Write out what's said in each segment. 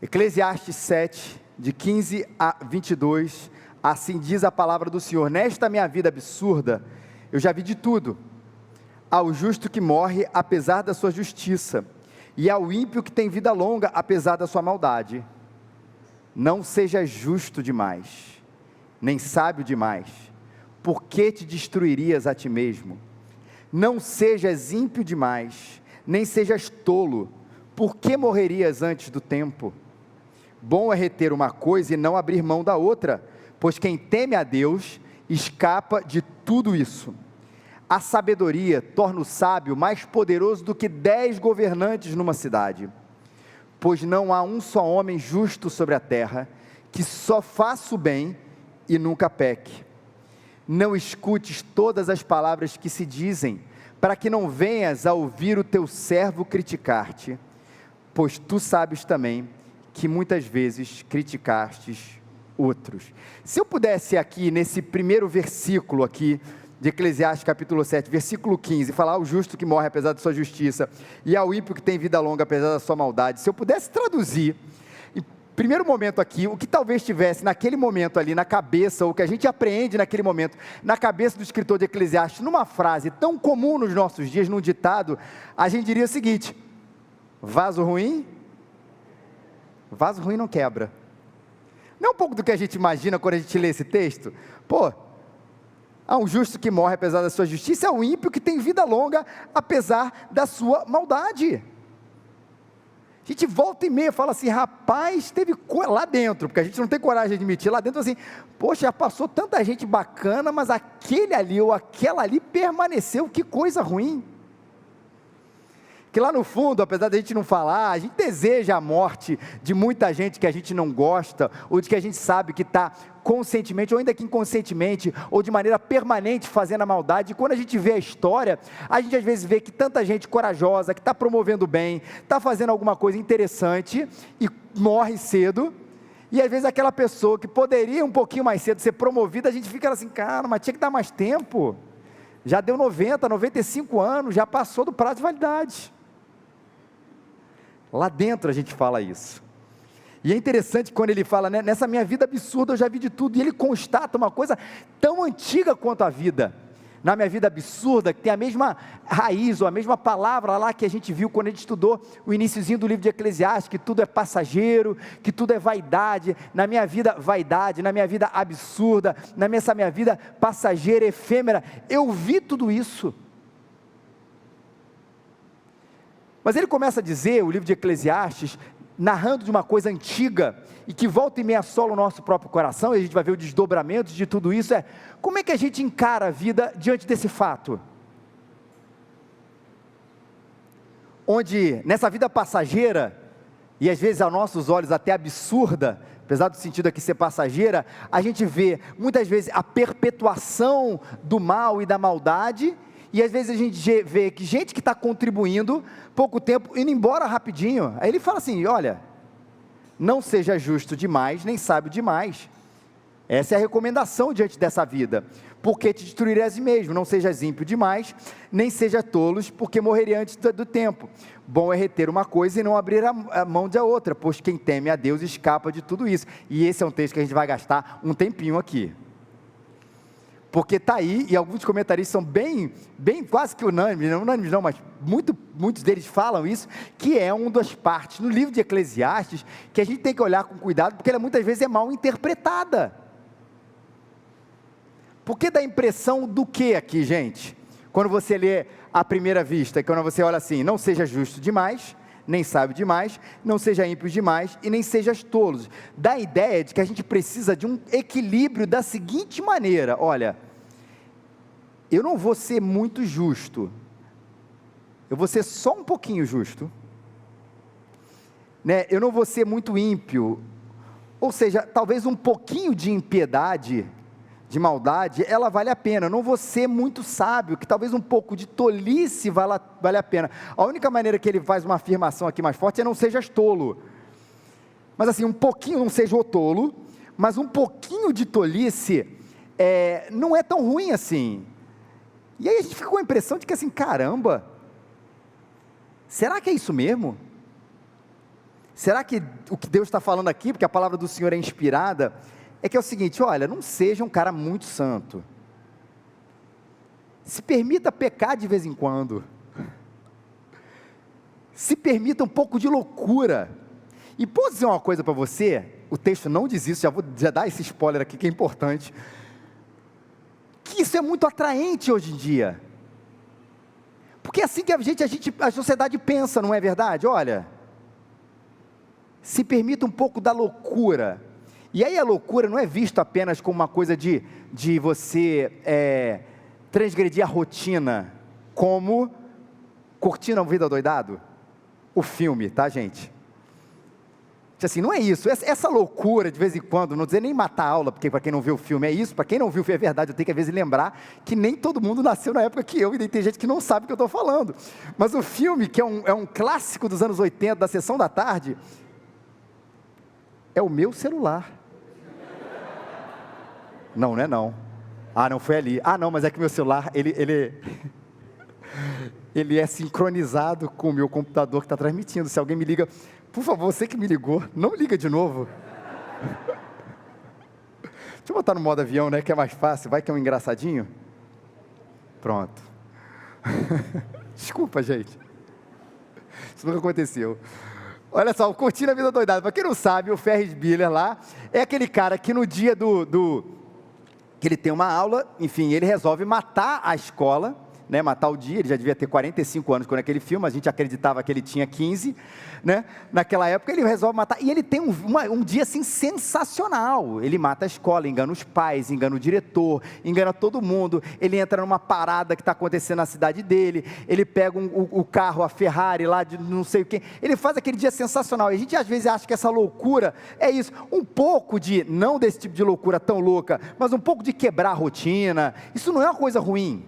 Eclesiastes 7, de 15 a 22, assim diz a palavra do Senhor: nesta minha vida absurda, eu já vi de tudo. Ao justo que morre apesar da sua justiça, e ao ímpio que tem vida longa apesar da sua maldade. Não seja justo demais, nem sábio demais, por que te destruirias a ti mesmo? Não sejas ímpio demais, nem sejas tolo, por que morrerias antes do tempo? Bom é reter uma coisa e não abrir mão da outra, pois quem teme a Deus escapa de tudo isso. A sabedoria torna o sábio mais poderoso do que 10 governantes numa cidade, pois não há um só homem justo sobre a terra, que só faça o bem e nunca peque. Não escutes todas as palavras que se dizem, para que não venhas a ouvir o teu servo criticar-te, pois tu sabes também que muitas vezes criticastes outros. Se eu pudesse aqui, nesse primeiro versículo aqui, de Eclesiastes capítulo 7, versículo 15, falar ao justo que morre apesar de sua justiça, e ao ímpio que tem vida longa apesar da sua maldade, se eu pudesse traduzir, em primeiro momento aqui, o que talvez tivesse naquele momento ali na cabeça, ou que a gente apreende naquele momento, na cabeça do escritor de Eclesiastes, numa frase tão comum nos nossos dias, num ditado, a gente diria o seguinte: vaso ruim não quebra. Não é um pouco do que a gente imagina quando a gente lê esse texto? Há um justo que morre apesar da sua justiça, é um ímpio que tem vida longa apesar da sua maldade. A gente volta e meia fala assim: rapaz, teve lá dentro, porque a gente não tem coragem de admitir, lá dentro assim, poxa, já passou tanta gente bacana, mas aquele ali ou aquela ali permaneceu, que coisa ruim. Que lá no fundo, apesar de a gente não falar, a gente deseja a morte de muita gente que a gente não gosta, ou de que a gente sabe que está conscientemente, ou ainda que inconscientemente, ou de maneira permanente fazendo a maldade. E quando a gente vê a história, a gente às vezes vê que tanta gente corajosa, que está promovendo bem, está fazendo alguma coisa interessante, e morre cedo, e às vezes aquela pessoa que poderia um pouquinho mais cedo ser promovida, a gente fica assim: cara, mas tinha que dar mais tempo, já deu 90, 95 anos, já passou do prazo de validade. Lá dentro a gente fala isso, e é interessante quando ele fala, né, nessa minha vida absurda eu já vi de tudo, e ele constata uma coisa tão antiga quanto a vida, na minha vida absurda, que tem a mesma raiz, ou a mesma palavra lá que a gente viu quando a gente estudou o iniciozinho do livro de Eclesiastes, que tudo é passageiro, que tudo é vaidade. Na minha vida vaidade, na minha vida absurda, nessa minha vida passageira, efêmera, eu vi tudo isso. Mas ele começa a dizer, o livro de Eclesiastes, narrando de uma coisa antiga, e que volta e meia assola o nosso próprio coração, e a gente vai ver o desdobramento de tudo isso, como é que a gente encara a vida diante desse fato? Onde, nessa vida passageira, e às vezes aos nossos olhos até absurda, apesar do sentido aqui ser passageira, a gente vê, muitas vezes, a perpetuação do mal e da maldade, e às vezes a gente vê que gente que está contribuindo, pouco tempo, indo embora rapidinho. Aí ele fala assim: olha, não seja justo demais, nem sábio demais. Essa é a recomendação diante dessa vida, porque te destruirás a si mesmo. Não sejas ímpio demais, nem seja tolos, porque morreria antes do tempo. Bom é reter uma coisa e não abrir a mão da outra, pois quem teme a Deus escapa de tudo isso. E esse é um texto que a gente vai gastar um tempinho aqui, porque está aí, e alguns comentaristas são bem quase que unânimes, não unânimes não, mas muitos deles falam isso, que é uma das partes no livro de Eclesiastes, que a gente tem que olhar com cuidado, porque ela muitas vezes é mal interpretada. Porque dá a impressão do que aqui, gente? Quando você lê à primeira vista, quando você olha assim: não seja justo demais, nem sábio demais, não seja ímpio demais, e nem sejas tolos. Dá a ideia de que a gente precisa de um equilíbrio da seguinte maneira: olha, eu não vou ser muito justo, eu vou ser só um pouquinho justo, né? Eu não vou ser muito ímpio, ou seja, talvez um pouquinho de impiedade, de maldade, ela vale a pena. Eu não vou ser muito sábio, que talvez um pouco de tolice vale a pena. A única maneira que ele faz uma afirmação aqui mais forte é: não sejas tolo. Mas assim, um pouquinho, não seja o tolo, mas um pouquinho de tolice não é tão ruim assim. E aí a gente fica com a impressão de que assim, caramba, será que é isso mesmo? Será que o que Deus está falando aqui, porque a palavra do Senhor é inspirada, é que é o seguinte: olha, não seja um cara muito santo, se permita pecar de vez em quando, se permita um pouco de loucura. E posso dizer uma coisa para você, o texto não diz isso, vou dar esse spoiler aqui que é importante, que isso é muito atraente hoje em dia, porque é assim que a sociedade pensa, não é verdade? Olha, se permita um pouco da loucura, e aí a loucura não é vista apenas como uma coisa de você transgredir a rotina, como Curtindo a Vida Doidado, o filme, tá, gente? Assim, não é isso, essa loucura de vez em quando, não dizer nem matar a aula, porque para quem não viu o filme é isso, para quem não viu é verdade, eu tenho que às vezes lembrar que nem todo mundo nasceu na época que eu, e tem gente que não sabe o que eu estou falando, mas o filme, que é um clássico dos anos 80, da Sessão da Tarde, é o meu celular. Não, não é não. Ah, não foi ali. Ah, não, mas é que meu celular, ele é sincronizado com o meu computador que está transmitindo. Se alguém me liga, por favor, você que me ligou, não liga de novo. Deixa eu botar no modo avião, né, que é mais fácil, vai que é um engraçadinho. Pronto. Desculpa, gente. Isso nunca aconteceu. Olha só, o Curtindo a Vida Doidado. Para quem não sabe, o Ferris Bueller lá é aquele cara que no dia que ele tem uma aula, enfim, ele resolve matar a escola, né, matar o dia. Ele já devia ter 45 anos quando aquele filme, a gente acreditava que ele tinha 15, né, naquela época ele resolve matar, e ele tem um dia assim sensacional, ele mata a escola, engana os pais, engana o diretor, engana todo mundo, ele entra numa parada que está acontecendo na cidade dele, ele pega o carro, a Ferrari lá de não sei o que, ele faz aquele dia sensacional, e a gente às vezes acha que essa loucura é isso, um pouco de, não desse tipo de loucura tão louca, mas um pouco de quebrar a rotina, isso não é uma coisa ruim,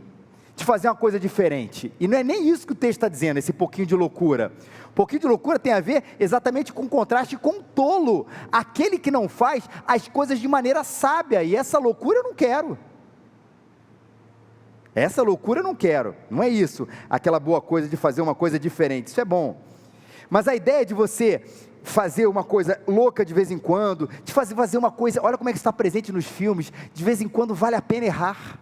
de fazer uma coisa diferente, e não é nem isso que o texto está dizendo, esse pouquinho de loucura. Um pouquinho de loucura tem a ver exatamente com o contraste com o tolo, aquele que não faz as coisas de maneira sábia, e essa loucura eu não quero, não é isso, aquela boa coisa de fazer uma coisa diferente, isso é bom, mas a ideia de você fazer uma coisa louca de vez em quando, de fazer uma coisa, olha como é que está presente nos filmes, de vez em quando vale a pena errar,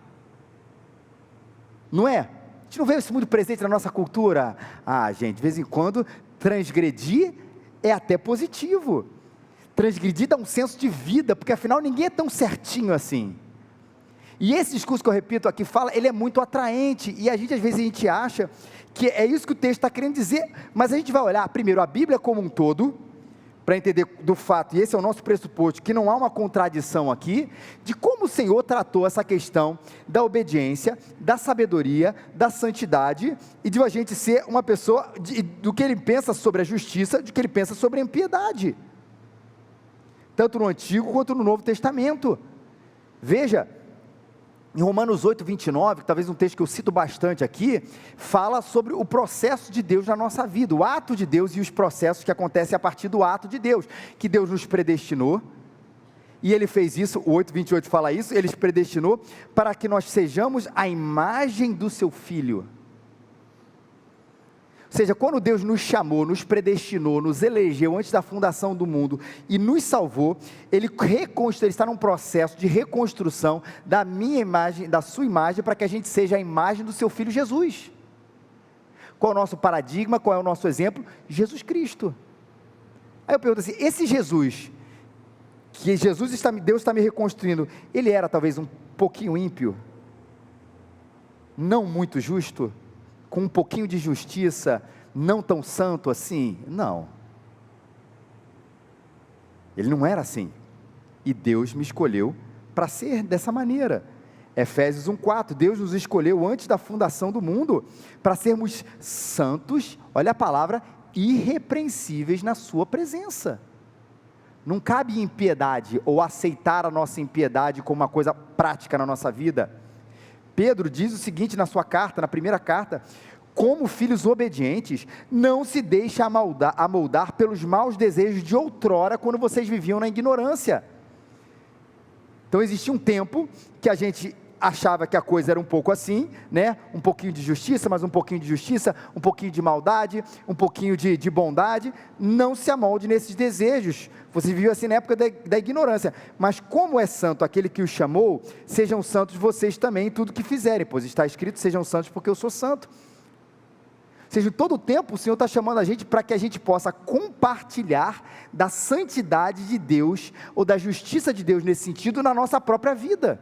não é? A gente não vê isso muito presente na nossa cultura. Ah, gente, de vez em quando, transgredir é até positivo. Transgredir dá um senso de vida, porque afinal ninguém é tão certinho assim. E esse discurso que eu repito aqui fala, ele é muito atraente, e às vezes a gente acha que é isso que o texto está querendo dizer, mas a gente vai olhar primeiro a Bíblia como um todo, para entender do fato, e esse é o nosso pressuposto, que não há uma contradição aqui, de como o Senhor tratou essa questão da obediência, da sabedoria, da santidade, e de a gente ser uma pessoa, do que ele pensa sobre a justiça, do que ele pensa sobre a impiedade, tanto no Antigo quanto no Novo Testamento. Veja, em Romanos 8, 29, que talvez um texto que eu cito bastante aqui, fala sobre o processo de Deus na nossa vida, o ato de Deus e os processos que acontecem a partir do ato de Deus, que Deus nos predestinou, e Ele fez isso, o 8, 28 fala isso, Ele nos predestinou para que nós sejamos a imagem do Seu Filho. Ou seja, quando Deus nos chamou, nos predestinou, nos elegeu antes da fundação do mundo e nos salvou, Ele está num processo de reconstrução da minha imagem, da sua imagem, para que a gente seja a imagem do seu Filho Jesus. Qual é o nosso paradigma, qual é o nosso exemplo? Jesus Cristo. Aí eu pergunto assim, esse Jesus, que Deus está me reconstruindo, ele era talvez um pouquinho ímpio? Não muito justo? Com um pouquinho de justiça, não tão santo assim? Não, ele não era assim, e Deus me escolheu para ser dessa maneira. Efésios 1,4, Deus nos escolheu antes da fundação do mundo, para sermos santos, olha a palavra, irrepreensíveis na sua presença. Não cabe impiedade, ou aceitar a nossa impiedade como uma coisa prática na nossa vida. Pedro diz o seguinte na sua carta, na primeira carta: como filhos obedientes, não se deixe amoldar pelos maus desejos de outrora, quando vocês viviam na ignorância. Então existia um tempo que a gente achava que a coisa era um pouco assim, né? Um pouquinho de justiça, mas um pouquinho de justiça, um pouquinho de maldade, um pouquinho de bondade. Não se amolde nesses desejos. Você viveu assim na época da ignorância. Mas como é santo aquele que os chamou, sejam santos vocês também em tudo que fizerem, pois está escrito: sejam santos porque eu sou santo. Ou seja, todo o tempo o Senhor está chamando a gente para que a gente possa compartilhar da santidade de Deus, ou da justiça de Deus nesse sentido, na nossa própria vida.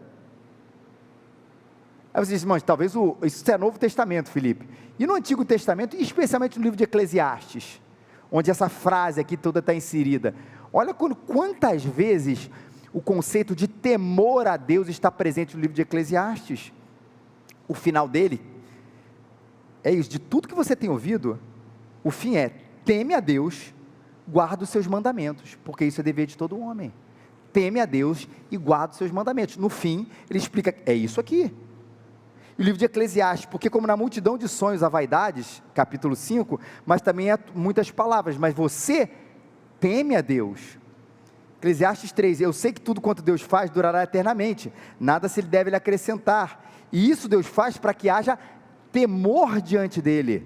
Aí você diz: mas talvez isso é Novo Testamento, Felipe. E no Antigo Testamento, e especialmente no livro de Eclesiastes, onde essa frase aqui toda está inserida. Olha quantas vezes o conceito de temor a Deus está presente no livro de Eclesiastes. O final dele é isso: de tudo que você tem ouvido, o fim é: teme a Deus, guarda os seus mandamentos, porque isso é dever de todo homem. Teme a Deus e guarda os seus mandamentos. No fim, ele explica: é isso aqui. E o livro de Eclesiastes, porque como na multidão de sonhos há vaidades, capítulo 5, mas também há muitas palavras, mas você teme a Deus. Eclesiastes 3, eu sei que tudo quanto Deus faz durará eternamente, nada se lhe deve lhe acrescentar, e isso Deus faz para que haja temor diante dele.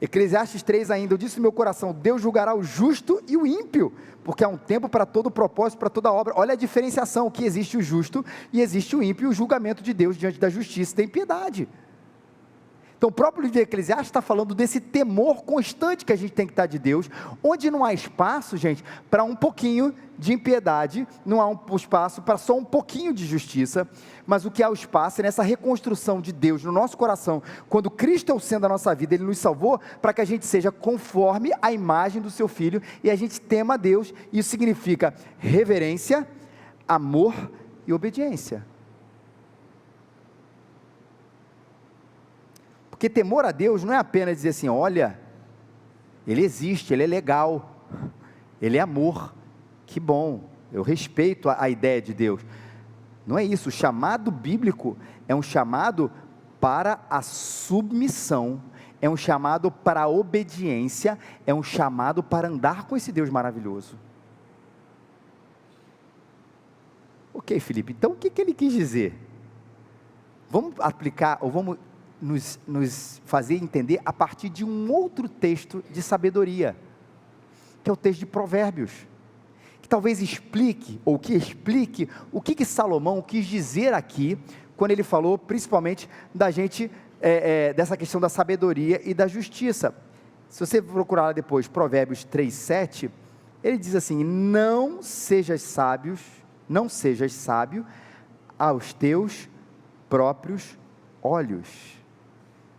Eclesiastes 3 ainda: eu disse no meu coração, Deus julgará o justo e o ímpio, porque há um tempo para todo propósito, para toda obra. Olha a diferenciação, que existe o justo e existe o ímpio, e o julgamento de Deus diante da justiça tem piedade. Então o próprio livro de Eclesiastes está falando desse temor constante que a gente tem que estar de Deus, onde não há espaço, gente, para um pouquinho de impiedade, não há um espaço para só um pouquinho de justiça, mas o que há o espaço é nessa reconstrução de Deus no nosso coração. Quando Cristo é o centro da nossa vida, Ele nos salvou para que a gente seja conforme a imagem do seu Filho, e a gente tema a Deus. Isso significa reverência, amor e obediência. Porque temor a Deus não é apenas dizer assim: olha, Ele existe, Ele é legal, Ele é amor, que bom, eu respeito a ideia de Deus. Não é isso. O chamado bíblico é um chamado para a submissão, é um chamado para a obediência, é um chamado para andar com esse Deus maravilhoso. Ok, Felipe, então o que ele quis dizer? Vamos aplicar, ou vamos nos fazer entender a partir de um outro texto de sabedoria, que é o texto de Provérbios, que talvez explique, ou que explique o que Salomão quis dizer aqui, quando ele falou principalmente da gente, dessa questão da sabedoria e da justiça. Se você procurar lá depois, Provérbios 3:7, ele diz assim: não sejas sábio aos teus próprios olhos.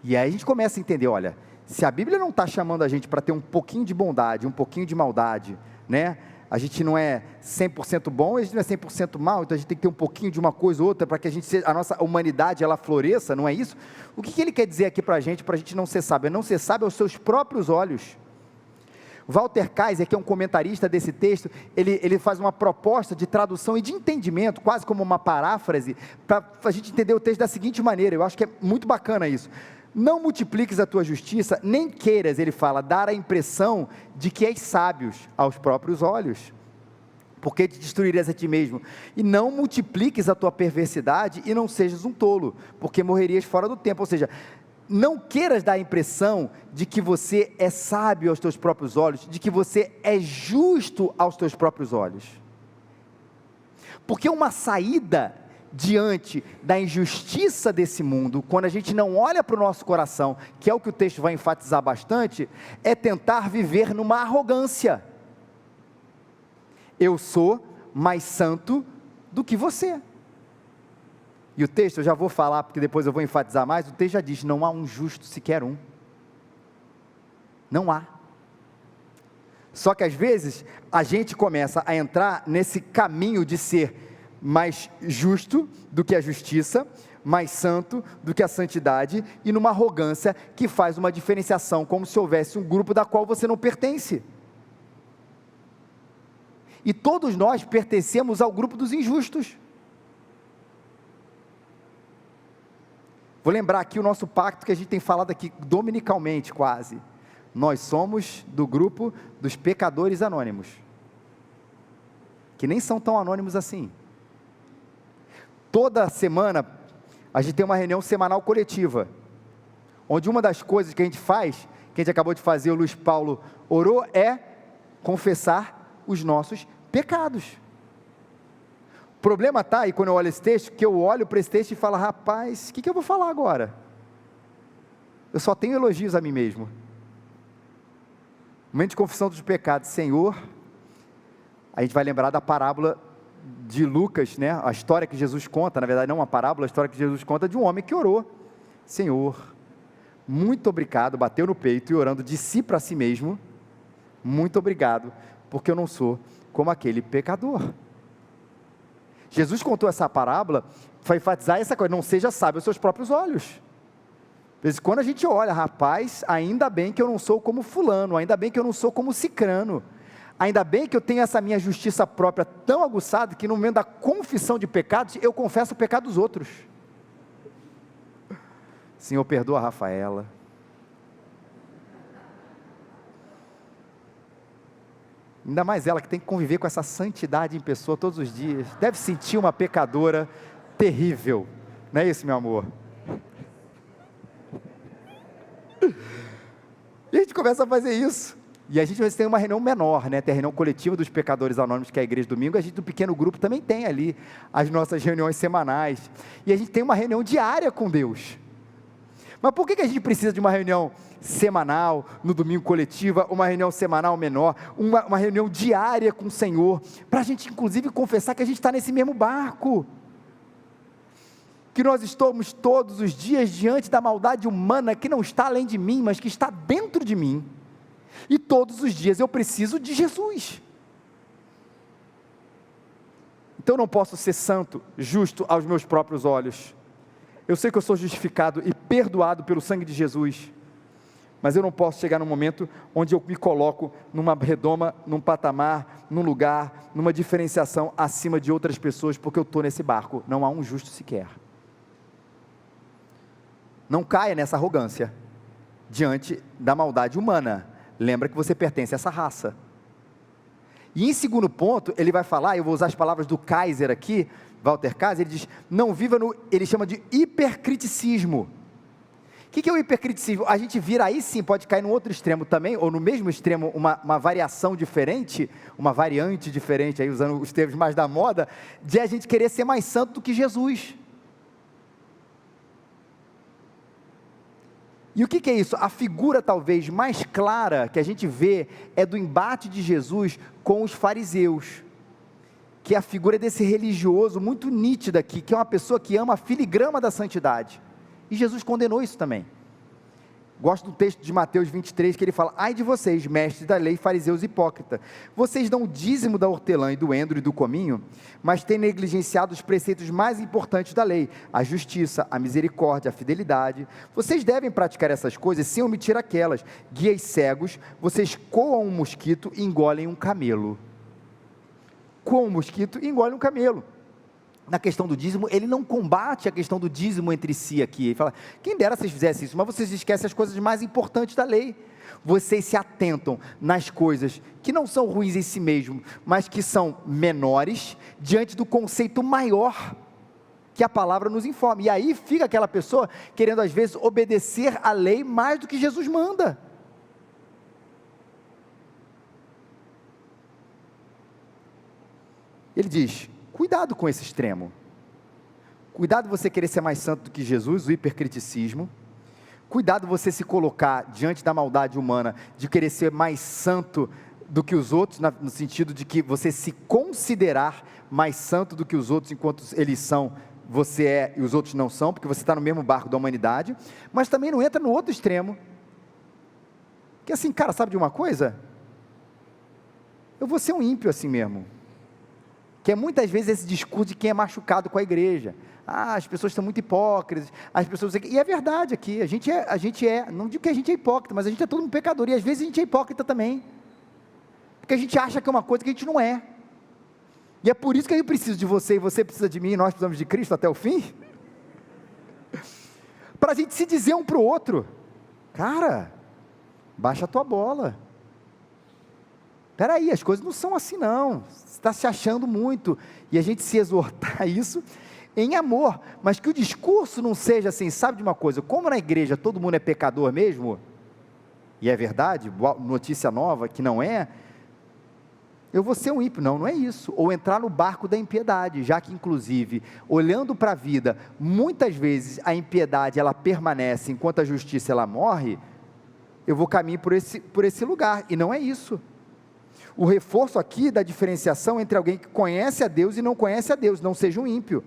E aí a gente começa a entender: olha, se a Bíblia não está chamando a gente para ter um pouquinho de bondade, um pouquinho de maldade, né? A gente não é 100% bom, a gente não é 100% mal, então a gente tem que ter um pouquinho de uma coisa ou outra, para que a nossa humanidade, ela floresça, não é isso? O que ele quer dizer aqui para a gente não ser sábio? É não ser sábio aos seus próprios olhos. Walter Kaiser, que é um comentarista desse texto, ele faz uma proposta de tradução e de entendimento, quase como uma paráfrase, para a gente entender o texto da seguinte maneira. Eu acho que é muito bacana isso: não multipliques a tua justiça, nem queiras, ele fala, dar a impressão de que és sábios aos próprios olhos, porque te destruirias a ti mesmo. E não multipliques a tua perversidade, e não sejas um tolo, porque morrerias fora do tempo. Ou seja, não queiras dar a impressão de que você é sábio aos teus próprios olhos, de que você é justo aos teus próprios olhos, porque uma saída diante da injustiça desse mundo, quando a gente não olha para o nosso coração, que é o que o texto vai enfatizar bastante, é tentar viver numa arrogância. Eu sou mais santo do que você. E o texto, eu já vou falar, porque depois eu vou enfatizar mais, o texto já diz: não há um justo sequer um. Não há. Só que às vezes, a gente começa a entrar nesse caminho de ser mais justo do que a justiça, mais santo do que a santidade, e numa arrogância que faz uma diferenciação, como se houvesse um grupo da qual você não pertence. E todos nós pertencemos ao grupo dos injustos. Vou lembrar aqui o nosso pacto que a gente tem falado aqui dominicalmente quase. Nós somos do grupo dos pecadores anônimos, que nem são tão anônimos assim. Toda semana, a gente tem uma reunião semanal coletiva, onde uma das coisas que a gente faz, que a gente acabou de fazer, o Luiz Paulo orou, é confessar os nossos pecados. O problema está aí, quando eu olho esse texto, que eu olho para esse texto e falo, rapaz, o que eu vou falar agora? Eu só tenho elogios a mim mesmo. Momento de confissão dos pecados, Senhor, a gente vai lembrar da parábola de Lucas, né? A história que Jesus conta, na verdade não uma parábola, a história que Jesus conta de um homem que orou, Senhor, muito obrigado, bateu no peito e orando de si para si mesmo, muito obrigado, porque eu não sou como aquele pecador. Jesus contou essa parábola para enfatizar essa coisa, não seja sábio aos seus próprios olhos. De vez em quando a gente olha, rapaz, ainda bem que eu não sou como fulano, ainda bem que eu não sou como cicrano, ainda bem que eu tenho essa minha justiça própria tão aguçada, que no momento da confissão de pecados, eu confesso o pecado dos outros. Senhor, perdoa a Rafaela. Ainda mais ela que tem que conviver com essa santidade em pessoa todos os dias, deve sentir uma pecadora terrível, não é isso, meu amor? E a gente começa a fazer isso, e a gente tem uma reunião menor, né? Tem a reunião coletiva dos pecadores anônimos, que é a igreja domingo, a gente do pequeno grupo também tem ali as nossas reuniões semanais, e a gente tem uma reunião diária com Deus. Mas por que a gente precisa de uma reunião semanal, no domingo coletiva, uma reunião semanal menor, uma reunião diária com o Senhor, para a gente inclusive confessar que a gente está nesse mesmo barco, que nós estamos todos os dias diante da maldade humana, que não está além de mim, mas que está dentro de mim, e todos os dias eu preciso de Jesus. Então eu não posso ser santo, justo aos meus próprios olhos. Eu sei que eu sou justificado e perdoado pelo sangue de Jesus, mas eu não posso chegar num momento onde eu me coloco numa redoma, num patamar, num lugar, numa diferenciação acima de outras pessoas, porque eu estou nesse barco, não há um justo sequer. Não caia nessa arrogância, diante da maldade humana, lembra que você pertence a essa raça. E em segundo ponto, ele vai falar, eu vou usar as palavras do Kaiser aqui, Walter Kaiser, ele diz, não viva no, ele chama de hipercriticismo. O que é o hipercriticismo? A gente vira aí sim, pode cair no outro extremo também, ou no mesmo extremo, uma variação diferente, uma variante diferente, aí usando os termos mais da moda, de a gente querer ser mais santo do que Jesus. E o que é isso? A figura talvez mais clara que a gente vê é do embate de Jesus com os fariseus, que é a figura desse religioso muito nítida aqui, que é uma pessoa que ama a filigrama da santidade, e Jesus condenou isso também. Gosto do texto de Mateus 23, que ele fala, ai de vocês, mestres da lei, fariseus hipócritas, vocês dão o dízimo da hortelã e do endro e do cominho, mas têm negligenciado os preceitos mais importantes da lei, a justiça, a misericórdia, a fidelidade. Vocês devem praticar essas coisas sem omitir aquelas. Guias cegos, vocês coam um mosquito e engolem um camelo. Coam um mosquito e engolem um camelo. Na questão do dízimo, ele não combate a questão do dízimo entre si aqui, ele fala, quem dera vocês fizessem isso, mas vocês esquecem as coisas mais importantes da lei, vocês se atentam nas coisas que não são ruins em si mesmo, mas que são menores, diante do conceito maior, que a palavra nos informa, e aí fica aquela pessoa, querendo às vezes obedecer a lei mais do que Jesus manda. Ele diz, cuidado com esse extremo, cuidado você querer ser mais santo do que Jesus, o hipercriticismo, cuidado você se colocar diante da maldade humana, de querer ser mais santo do que os outros, no sentido de que você se considerar mais santo do que os outros, enquanto eles são, você é e os outros não são, porque você está no mesmo barco da humanidade, mas também não entra no outro extremo, que assim, cara, sabe de uma coisa? Eu vou ser um ímpio assim mesmo, que é muitas vezes esse discurso de quem é machucado com a igreja, as pessoas são muito hipócritas, as pessoas, e é verdade aqui, a gente é, não digo que a gente é hipócrita, mas a gente é todo um pecador, e às vezes a gente é hipócrita também, porque a gente acha que é uma coisa que a gente não é, e é por isso que eu preciso de você, e você precisa de mim, e nós precisamos de Cristo até o fim, para a gente se dizer um para o outro, cara, baixa a tua bola, espera aí, as coisas não são assim não, você está se achando muito, e a gente se exortar a isso, em amor, mas que o discurso não seja assim, sabe de uma coisa, como na igreja todo mundo é pecador mesmo, e é verdade, notícia nova que não é, eu vou ser um ímpio, não é isso, ou entrar no barco da impiedade, já que inclusive, olhando para a vida, muitas vezes a impiedade ela permanece enquanto a justiça ela morre, eu vou caminhar por esse lugar, e não é isso. O reforço aqui da diferenciação entre alguém que conhece a Deus e não conhece a Deus, não seja um ímpio.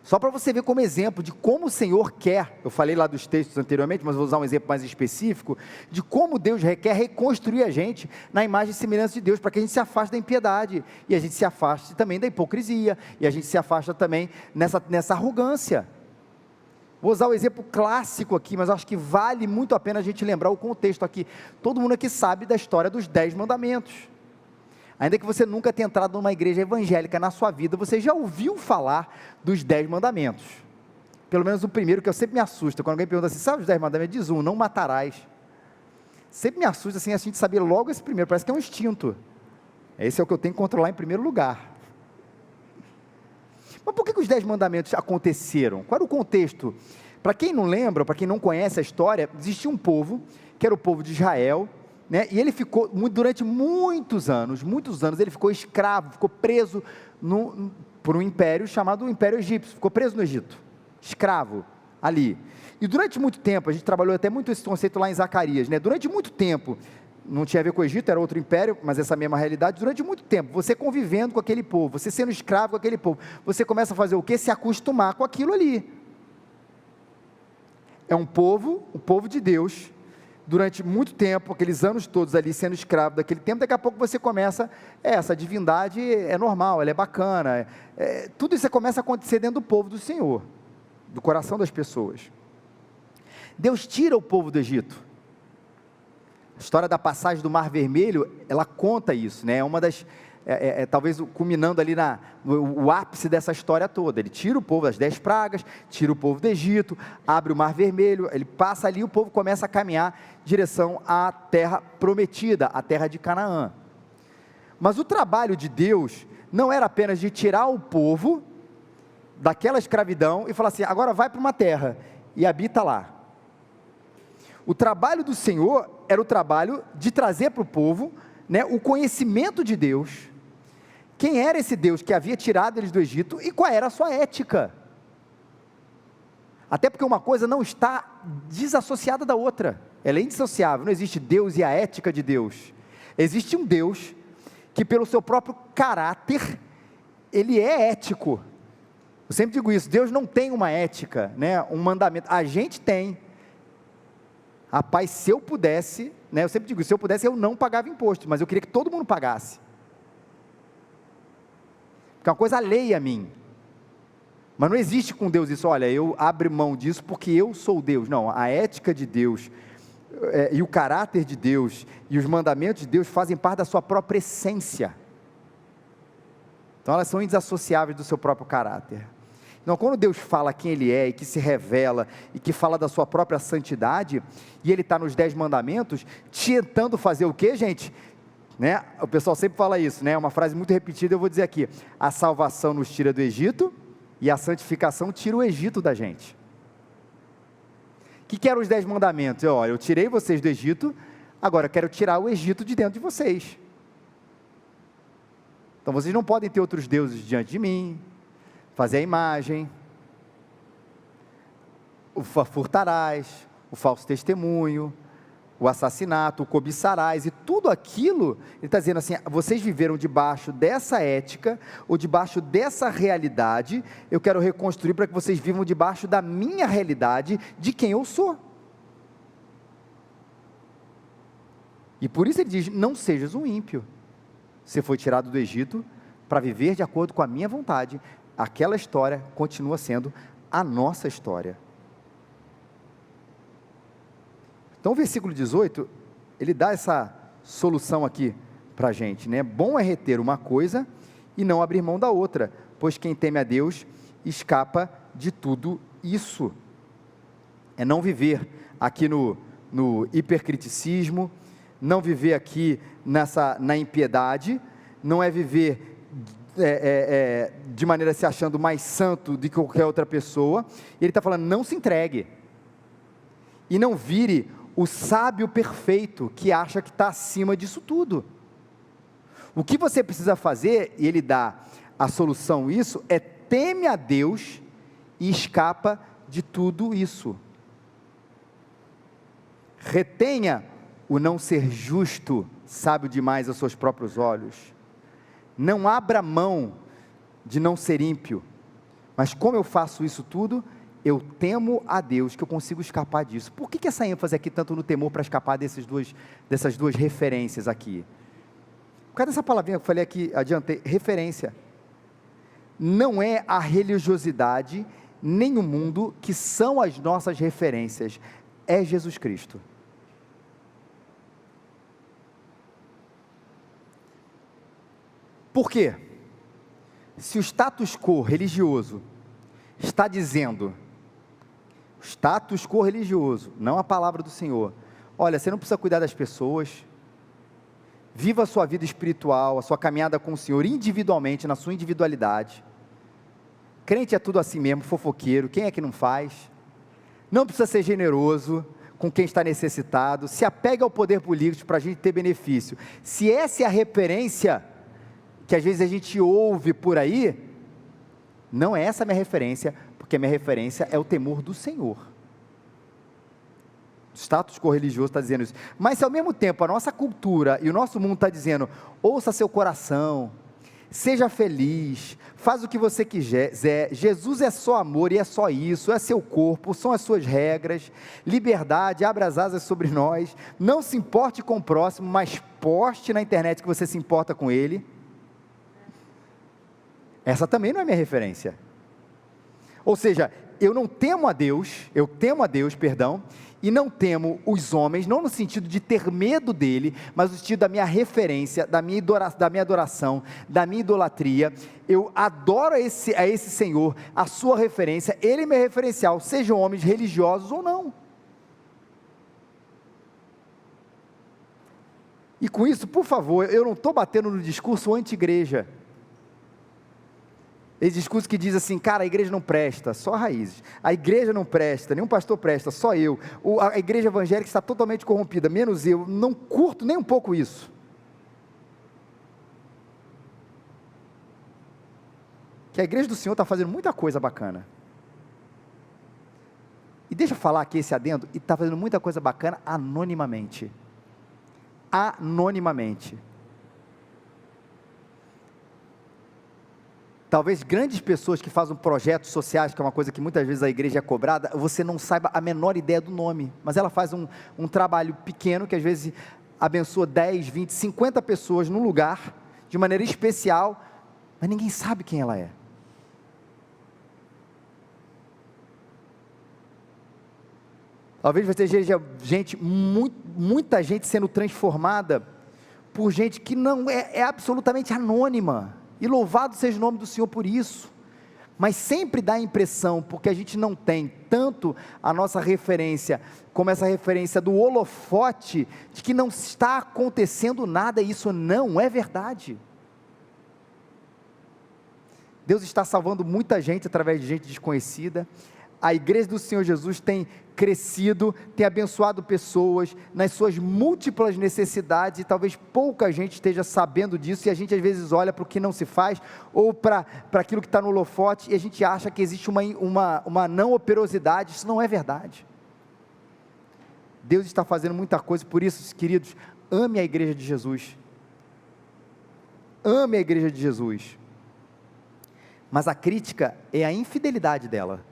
Só para você ver como exemplo de como o Senhor quer, eu falei lá dos textos anteriormente, mas vou usar um exemplo mais específico, de como Deus quer reconstruir a gente na imagem e semelhança de Deus, para que a gente se afaste da impiedade, e a gente se afaste também da hipocrisia, e a gente se afasta também nessa arrogância. Vou usar o exemplo clássico aqui, mas acho que vale muito a pena a gente lembrar o contexto aqui. Todo mundo aqui sabe da história dos 10 mandamentos. Ainda que você nunca tenha entrado numa igreja evangélica na sua vida, você já ouviu falar dos 10 mandamentos. Pelo menos o primeiro, que eu sempre me assusta, quando alguém pergunta assim, sabe os 10 mandamentos? Diz não matarás. Sempre me assusta assim, a gente saber logo esse primeiro, parece que é um instinto. Esse é o que eu tenho que controlar em primeiro lugar. Mas por que os 10 mandamentos aconteceram? Qual era o contexto? Para quem não lembra, para quem não conhece a história, existia um povo, que era o povo de Israel, né? E ele ficou, durante muitos anos, ele ficou escravo, ficou preso por um império chamado Império Egípcio, ficou preso no Egito, escravo, ali. E durante muito tempo, a gente trabalhou até muito esse conceito lá em Zacarias, né? Durante muito tempo, não tinha a ver com o Egito, era outro império, mas essa mesma realidade, durante muito tempo, você convivendo com aquele povo, você sendo escravo com aquele povo, você começa a fazer o quê? Se acostumar com aquilo ali. É um povo, o povo de Deus, durante muito tempo, aqueles anos todos ali sendo escravo daquele tempo, daqui a pouco você começa, essa divindade é normal, ela é bacana, tudo isso começa a acontecer dentro do povo do Senhor, do coração das pessoas. Deus tira o povo do Egito. A história da passagem do Mar Vermelho, ela conta isso, né? É uma das, talvez culminando ali no ápice dessa história toda. Ele tira o povo das 10 pragas, tira o povo do Egito, abre o Mar Vermelho, ele passa ali, o povo começa a caminhar em direção à terra prometida, a terra de Canaã. Mas o trabalho de Deus não era apenas de tirar o povo daquela escravidão e falar assim, agora vai para uma terra e habita lá. O trabalho do Senhor era o trabalho de trazer para o povo, né, o conhecimento de Deus, quem era esse Deus que havia tirado eles do Egito e qual era a sua ética. Até porque uma coisa não está desassociada da outra, ela é indissociável, não existe Deus e a ética de Deus. Existe um Deus que pelo seu próprio caráter, ele é ético. Eu sempre digo isso, Deus não tem uma ética, né, um mandamento, a gente tem. Rapaz, se eu pudesse, né, eu sempre digo, se eu pudesse eu não pagava imposto, mas eu queria que todo mundo pagasse, porque é uma coisa alheia a mim, mas não existe com Deus isso, olha, eu abro mão disso porque eu sou Deus, não, a ética de Deus, e o caráter de Deus, e os mandamentos de Deus fazem parte da sua própria essência, então elas são indesassociáveis do seu próprio caráter. Então, quando Deus fala quem Ele é, e que se revela, e que fala da sua própria santidade, e Ele está nos 10 mandamentos, tentando fazer o quê, gente? Né? O pessoal sempre fala isso, né? Uma frase muito repetida, eu vou dizer aqui, a salvação nos tira do Egito, e a santificação tira o Egito da gente. O que eram os 10 mandamentos? Olha, eu tirei vocês do Egito, agora eu quero tirar o Egito de dentro de vocês. Então, vocês não podem ter outros deuses diante de mim, fazer a imagem, o furtarás, o falso testemunho, o assassinato, o cobiçarás, e tudo aquilo, ele está dizendo assim, vocês viveram debaixo dessa ética, ou debaixo dessa realidade, eu quero reconstruir para que vocês vivam debaixo da minha realidade, de quem eu sou. E por isso ele diz, não sejas um ímpio, você foi tirado do Egito, para viver de acordo com a minha vontade. Aquela história continua sendo a nossa história. Então o versículo 18, ele dá essa solução aqui para a gente, né? Bom é reter uma coisa e não abrir mão da outra, pois quem teme a Deus escapa de tudo isso. É não viver aqui no hipercriticismo, não viver aqui na impiedade, não é viver de maneira se achando mais santo do que qualquer outra pessoa. Ele está falando, não se entregue, e não vire o sábio perfeito, que acha que está acima disso tudo. O que você precisa fazer, e ele dá a solução isso, é teme a Deus e escapa de tudo isso. Retenha o não ser justo, sábio demais aos seus próprios olhos. Não abra mão de não ser ímpio. Mas como eu faço isso tudo? Eu temo a Deus, que eu consigo escapar disso. Por que essa ênfase aqui, tanto no temor, para escapar dessas duas referências aqui? Por causa dessa palavrinha que eu falei aqui, adiantei, referência. Não é a religiosidade, nem o mundo, que são as nossas referências. É Jesus Cristo. Por quê? Se o status quo religioso está dizendo, status quo religioso, não a palavra do Senhor, olha, você não precisa cuidar das pessoas, viva a sua vida espiritual, a sua caminhada com o Senhor individualmente, na sua individualidade. Crente é tudo assim mesmo, fofoqueiro, quem é que não faz? Não precisa ser generoso com quem está necessitado, se apega ao poder político para a gente ter benefício. Se essa é a referência que às vezes a gente ouve por aí, não é essa a minha referência, porque a minha referência é o temor do Senhor. O status quo religioso está dizendo isso, mas se ao mesmo tempo a nossa cultura e o nosso mundo está dizendo, ouça seu coração, seja feliz, faz o que você quiser, Jesus é só amor e é só isso, é seu corpo, são as suas regras, liberdade, abra as asas sobre nós, não se importe com o próximo, mas poste na internet que você se importa com ele. Essa também não é minha referência. Ou seja, eu não temo a Deus, e não temo os homens, não no sentido de ter medo dele, mas no sentido da minha referência, da minha adoração, da minha idolatria. Eu adoro a esse Senhor, a sua referência, ele é meu referencial, sejam homens religiosos ou não. E com isso, por favor, eu não estou batendo no discurso anti-igreja. Esse discurso que diz assim, cara, a igreja não presta, só raízes. A igreja não presta, nenhum pastor presta, só eu. A igreja evangélica está totalmente corrompida, menos eu. Não curto nem um pouco isso. Que a igreja do Senhor está fazendo muita coisa bacana. E deixa eu falar aqui esse adendo, e está fazendo muita coisa bacana anonimamente. Anonimamente. Talvez grandes pessoas que fazem projetos sociais, que é uma coisa que muitas vezes a igreja é cobrada, você não saiba a menor ideia do nome, mas ela faz um trabalho pequeno, que às vezes abençoa 10, 20, 50 pessoas num lugar, de maneira especial, mas ninguém sabe quem ela é. Talvez você veja muita gente sendo transformada, por gente que não é absolutamente anônima, e louvado seja o nome do Senhor por isso, mas sempre dá a impressão, porque a gente não tem tanto a nossa referência, como essa referência do holofote, de que não está acontecendo nada, e isso não é verdade. Deus está salvando muita gente, através de gente desconhecida. A igreja do Senhor Jesus tem crescido, tem abençoado pessoas nas suas múltiplas necessidades, e talvez pouca gente esteja sabendo disso, e a gente às vezes olha para o que não se faz, ou para aquilo que está no holofote, e a gente acha que existe uma não operosidade. Isso não é verdade. Deus está fazendo muita coisa, por isso, queridos, ame a igreja de Jesus, ame a igreja de Jesus, mas a crítica é a infidelidade dela,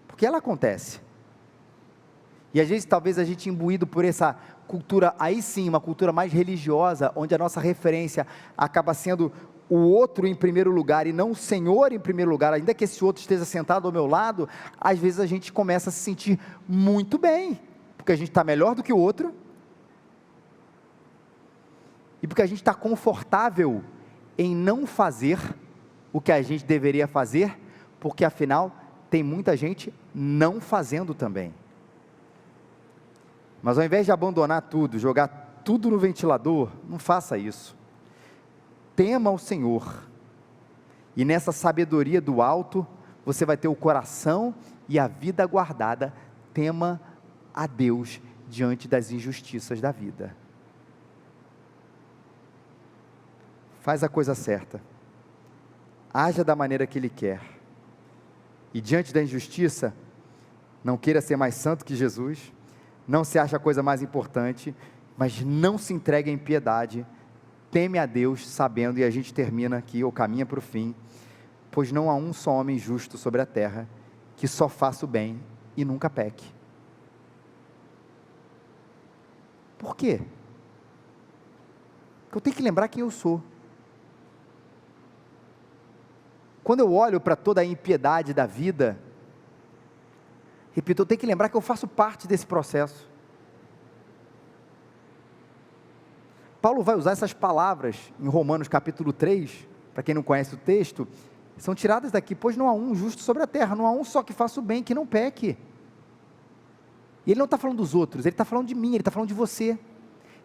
porque ela acontece, e às vezes talvez a gente imbuído por essa cultura, aí sim, uma cultura mais religiosa, onde a nossa referência acaba sendo o outro em primeiro lugar, e não o Senhor em primeiro lugar, ainda que esse outro esteja sentado ao meu lado, às vezes a gente começa a se sentir muito bem, porque a gente está melhor do que o outro, e porque a gente está confortável em não fazer o que a gente deveria fazer, porque afinal, tem muita gente não fazendo também. Mas ao invés de abandonar tudo, jogar tudo no ventilador, não faça isso. tema o Senhor, e nessa sabedoria do alto, você vai ter o coração e a vida guardada. Tema a Deus diante das injustiças da vida. Faz a coisa certa, haja da maneira que Ele quer, e diante da injustiça, não queira ser mais santo que Jesus, não se ache a coisa mais importante, mas não se entregue à impiedade, teme a Deus, sabendo, e a gente termina aqui, ou caminha para o fim, pois não há um só homem justo sobre a terra, que só faça o bem e nunca peque. Por quê? Porque eu tenho que lembrar quem eu sou. Quando eu olho para toda a impiedade da vida, repito, eu tenho que lembrar que eu faço parte desse processo. Paulo vai usar essas palavras em Romanos capítulo 3, para quem não conhece o texto, são tiradas daqui, pois não há um justo sobre a terra, não há um só que faça o bem, que não peque. E ele não está falando dos outros, ele está falando de mim, ele está falando de você, ele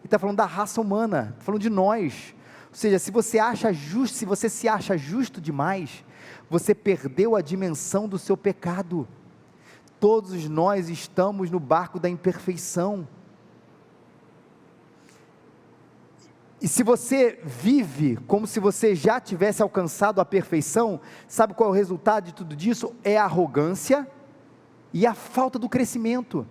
está falando da raça humana, está falando de nós. Ou seja, se você acha justo, se você se acha justo demais, você perdeu a dimensão do seu pecado. Todos nós estamos no barco da imperfeição. E se você vive como se você já tivesse alcançado a perfeição, sabe qual é o resultado de tudo disso? É a arrogância e a falta do crescimento.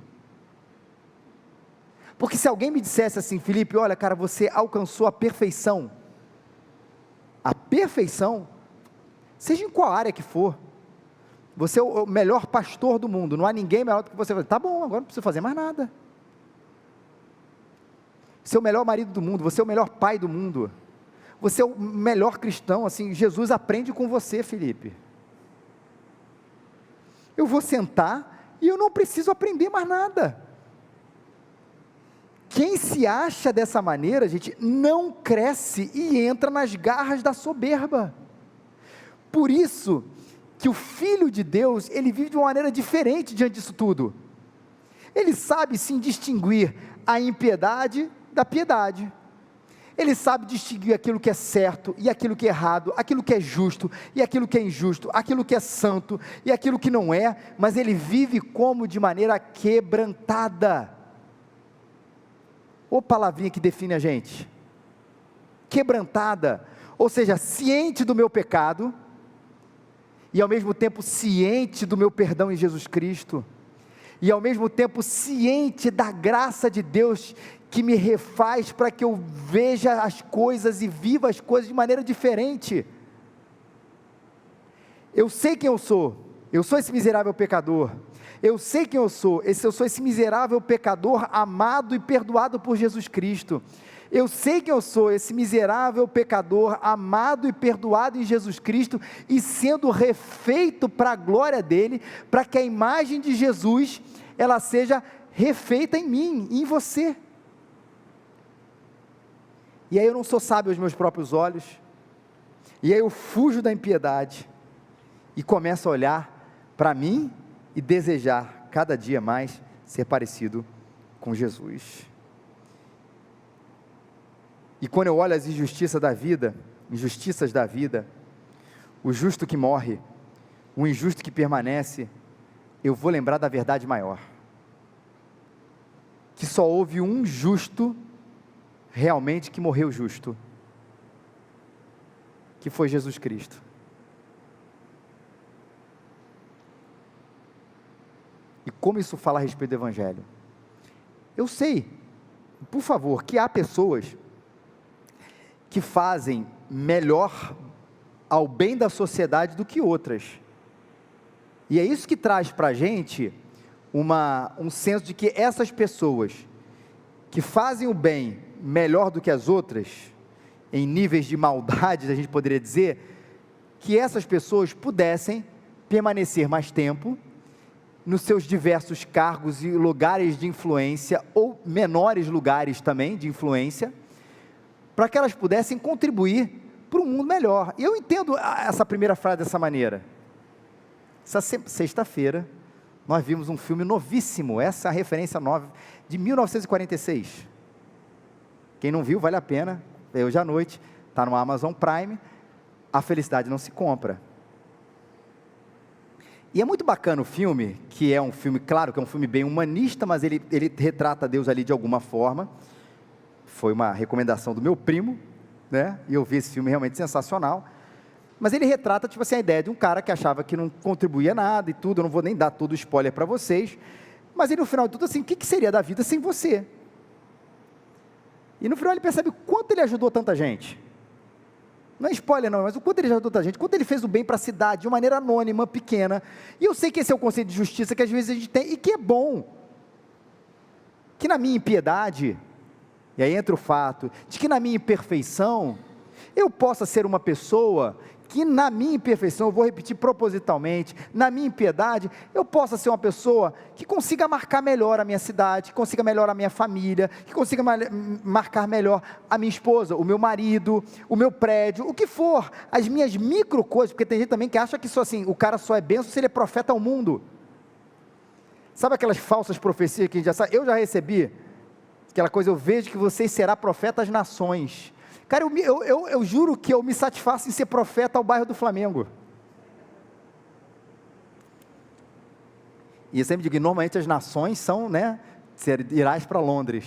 Porque se alguém me dissesse assim, Felipe, olha cara, você alcançou a perfeição, seja em qual área que for, você é o melhor pastor do mundo, não há ninguém melhor do que você. Tá bom, agora não precisa fazer mais nada. Você é o melhor marido do mundo, você é o melhor pai do mundo, você é o melhor cristão, assim, Jesus aprende com você, Felipe. Eu vou sentar e eu não preciso aprender mais nada. Quem se acha dessa maneira, gente, não cresce e entra nas garras da soberba. Por isso que o Filho de Deus, ele vive de uma maneira diferente diante disso tudo. Ele sabe sim distinguir a impiedade da piedade. Ele sabe distinguir aquilo que é certo e aquilo que é errado, aquilo que é justo e aquilo que é injusto, aquilo que é santo e aquilo que não é, mas ele vive como de maneira quebrantada. Ô palavrinha que define a gente, quebrantada, ou seja, ciente do meu pecado, e ao mesmo tempo ciente do meu perdão em Jesus Cristo, e ao mesmo tempo ciente da graça de Deus, que me refaz para que eu veja as coisas e viva as coisas de maneira diferente. Eu sei quem eu sou esse miserável pecador, eu sei quem eu sou esse miserável pecador amado e perdoado por Jesus Cristo. Eu sei que eu sou esse miserável pecador amado e perdoado em Jesus Cristo e sendo refeito para a glória dele, para que a imagem de Jesus ela seja refeita em mim e em você. E aí eu não sou sábio aos meus próprios olhos, e aí eu fujo da impiedade e começo a olhar para mim e desejar cada dia mais ser parecido com Jesus. E quando eu olho as injustiças da vida, o justo que morre, o injusto que permanece, eu vou lembrar da verdade maior, que só houve um justo realmente que morreu justo, que foi Jesus Cristo. E como isso fala a respeito do Evangelho? Eu sei, por favor, que há pessoas que fazem melhor ao bem da sociedade do que outras, e é isso que traz para a gente um senso de que essas pessoas que fazem o bem melhor do que as outras, em níveis de maldade, a gente poderia dizer, que essas pessoas pudessem permanecer mais tempo nos seus diversos cargos e lugares de influência, ou menores lugares também de influência, para que elas pudessem contribuir para um mundo melhor. E eu entendo essa primeira frase dessa maneira. Essa sexta-feira, nós vimos um filme novíssimo, essa é a referência nova, de 1946, quem não viu, vale a pena, hoje à noite, está no Amazon Prime, A Felicidade Não Se Compra. E é muito bacana o filme, que é um filme, claro que é um filme bem humanista, mas ele retrata Deus ali de alguma forma. Foi uma recomendação do meu primo, né? E eu vi esse filme realmente sensacional. Mas ele retrata, tipo assim, a ideia de um cara que achava que não contribuía nada e tudo. Eu não vou nem dar todo o spoiler para vocês. Mas ele, no final de tudo, assim, o que seria da vida sem você? E no final ele percebe o quanto ele ajudou tanta gente. Não é spoiler não, mas o quanto ele ajudou tanta gente, o quanto ele fez o bem para a cidade, de uma maneira anônima, pequena. E eu sei que esse é o conceito de justiça que às vezes a gente tem, e que é bom. Que na minha impiedade, e aí entra o fato, de que na minha imperfeição, eu possa ser uma pessoa que na minha imperfeição, eu vou repetir propositalmente, na minha impiedade, eu possa ser uma pessoa que consiga marcar melhor a minha cidade, que consiga melhor a minha família, que consiga marcar melhor a minha esposa, o meu marido, o meu prédio, o que for, as minhas micro coisas, porque tem gente também que acha que só assim, o cara só é benção se ele é profeta ao mundo. Sabe aquelas falsas profecias que a gente já sabe? Eu já recebi, aquela coisa, eu vejo que vocês serão profetas às nações. Cara, eu juro que eu me satisfaço em ser profeta ao bairro do Flamengo. E eu sempre digo que normalmente as nações são, né, irás para Londres,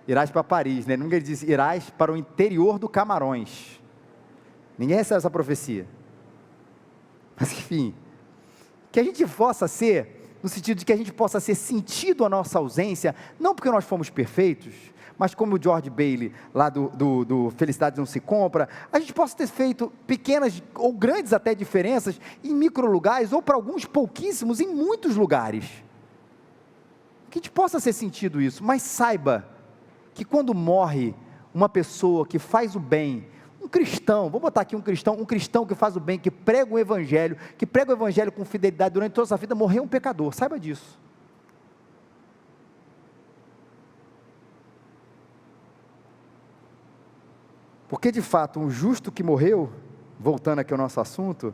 irás para Paris, né? Ninguém diz irás para o interior do Camarões. Ninguém recebe essa profecia. Mas enfim, que a gente possa ser, no sentido de que a gente possa ser sentido a nossa ausência, não porque nós fomos perfeitos, mas como o George Bailey, lá do Felicidade Não Se Compra, a gente possa ter feito pequenas ou grandes até diferenças em micro lugares, ou para alguns pouquíssimos em muitos lugares. Que a gente possa ser sentido isso, mas saiba que quando morre uma pessoa que faz o bem, um cristão, vou botar aqui um cristão que faz o bem, que prega o evangelho com fidelidade durante toda a sua vida, morreu um pecador, saiba disso. Porque de fato, um justo que morreu, voltando aqui ao nosso assunto,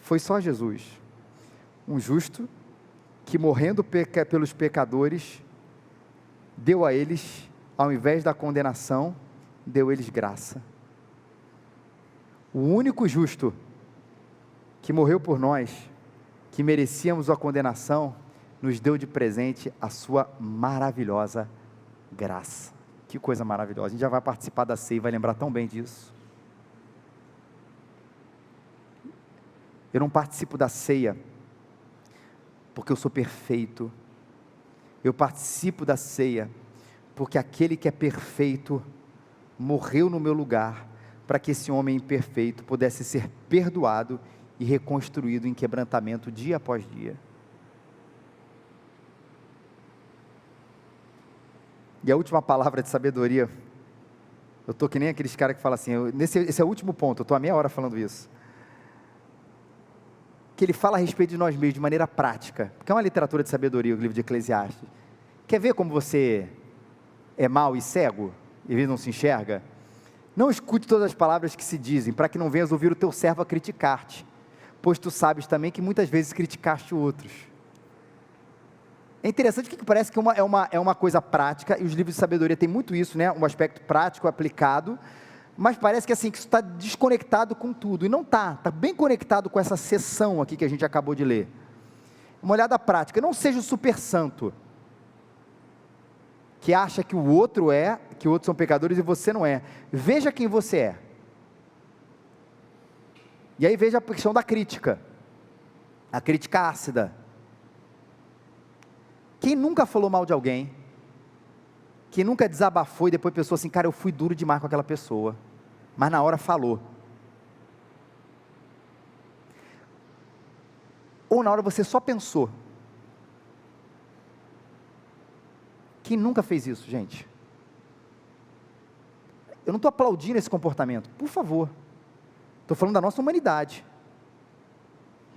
foi só Jesus. Um justo que morrendo pelos pecadores, deu a eles, ao invés da condenação, deu a eles graça. O único justo que morreu por nós, que merecíamos a condenação, nos deu de presente a sua maravilhosa graça. Que coisa maravilhosa, a gente já vai participar da ceia e vai lembrar tão bem disso. Eu não participo da ceia porque eu sou perfeito, eu participo da ceia porque aquele que é perfeito morreu no meu lugar, para que esse homem imperfeito pudesse ser perdoado e reconstruído em quebrantamento dia após dia. E a última palavra de sabedoria, eu estou que nem aqueles caras que falam assim, esse é o último ponto, eu estou há meia hora falando isso, que ele fala a respeito de nós mesmos de maneira prática, porque é uma literatura de sabedoria, o livro de Eclesiastes. Quer ver como você é mau e cego, e não se enxerga? Não escute todas as palavras que se dizem, para que não venhas ouvir o teu servo a criticar-te, pois tu sabes também que muitas vezes criticaste outros. É interessante que parece que é uma coisa prática, e os livros de sabedoria têm muito isso, né? Um aspecto prático aplicado, mas parece que assim, que isso está desconectado com tudo, e não está bem conectado com essa seção aqui que a gente acabou de ler. Uma olhada prática, não seja o super santo, que acha que o outro que outros são pecadores e você não é. Veja quem você é. E aí veja a questão da crítica, a crítica ácida. Quem nunca falou mal de alguém, quem nunca desabafou e depois pensou assim, cara, eu fui duro demais com aquela pessoa, mas na hora falou. Ou na hora você só pensou. Quem nunca fez isso, gente? Eu não estou aplaudindo esse comportamento, por favor. Estou falando da nossa humanidade.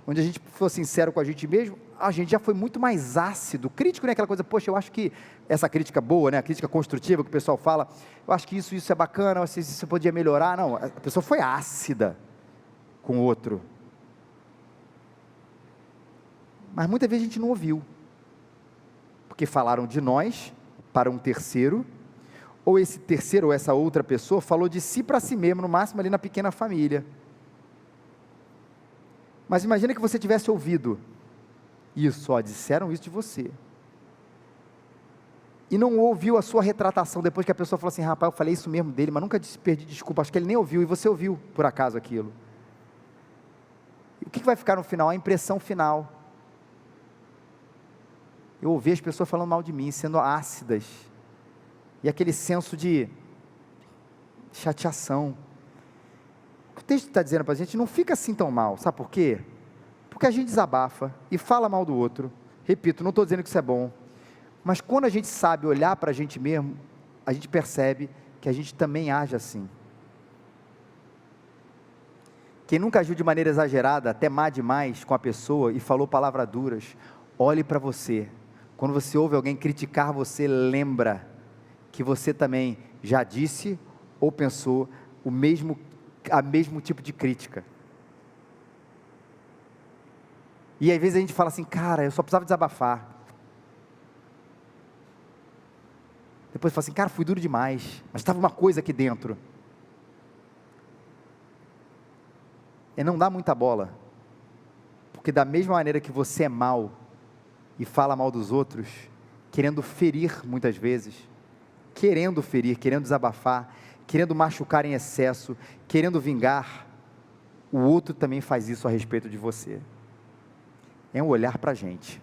Onde a gente for sincero com a gente mesmo, a gente já foi muito mais ácido. Crítico, né? Aquela coisa, poxa, eu acho que essa crítica boa, né? A crítica construtiva que o pessoal fala, eu acho que isso é bacana, eu acho que isso podia melhorar. Não, a pessoa foi ácida com o outro. Mas muitas vezes a gente não ouviu. Porque falaram de nós para um terceiro, ou esse terceiro, ou essa outra pessoa, falou de si para si mesmo, no máximo ali na pequena família. Mas imagina que você tivesse ouvido isso, disseram isso de você. E não ouviu a sua retratação, depois que a pessoa falou assim, rapaz, eu falei isso mesmo dele, mas nunca perdi desculpa, acho que ele nem ouviu, e você ouviu, por acaso, aquilo. E o que vai ficar no final? A impressão final. Eu ouvi as pessoas falando mal de mim, sendo ácidas, e aquele senso de chateação. O que o texto está dizendo para a gente, não fica assim tão mal, sabe por quê? Porque a gente desabafa e fala mal do outro. Repito, não estou dizendo que isso é bom, mas quando a gente sabe olhar para a gente mesmo, a gente percebe que a gente também age assim. Quem nunca agiu de maneira exagerada, até má demais com a pessoa e falou palavras duras, olhe para você. Quando você ouve alguém criticar você, lembra que você também já disse ou pensou o mesmo tipo de crítica. E às vezes a gente fala assim, cara, eu só precisava desabafar. Depois fala assim, cara, fui duro demais, mas estava uma coisa aqui dentro. É não dar muita bola, porque da mesma maneira que você é mau, e fala mal dos outros, querendo ferir muitas vezes, querendo desabafar, querendo machucar em excesso, querendo vingar, o outro também faz isso a respeito de você. É um olhar para a gente.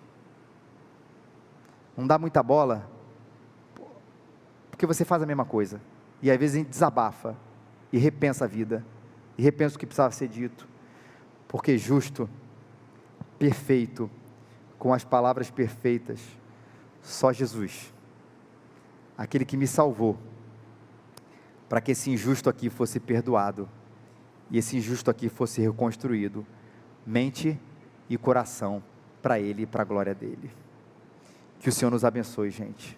Não dá muita bola, porque você faz a mesma coisa, e às vezes a gente desabafa, e repensa a vida, e repensa o que precisava ser dito, porque justo, perfeito, com as palavras perfeitas, só Jesus, aquele que me salvou, para que esse injusto aqui fosse perdoado, e esse injusto aqui fosse reconstruído, mente e coração, para Ele e para a glória dEle. Que o Senhor nos abençoe, gente.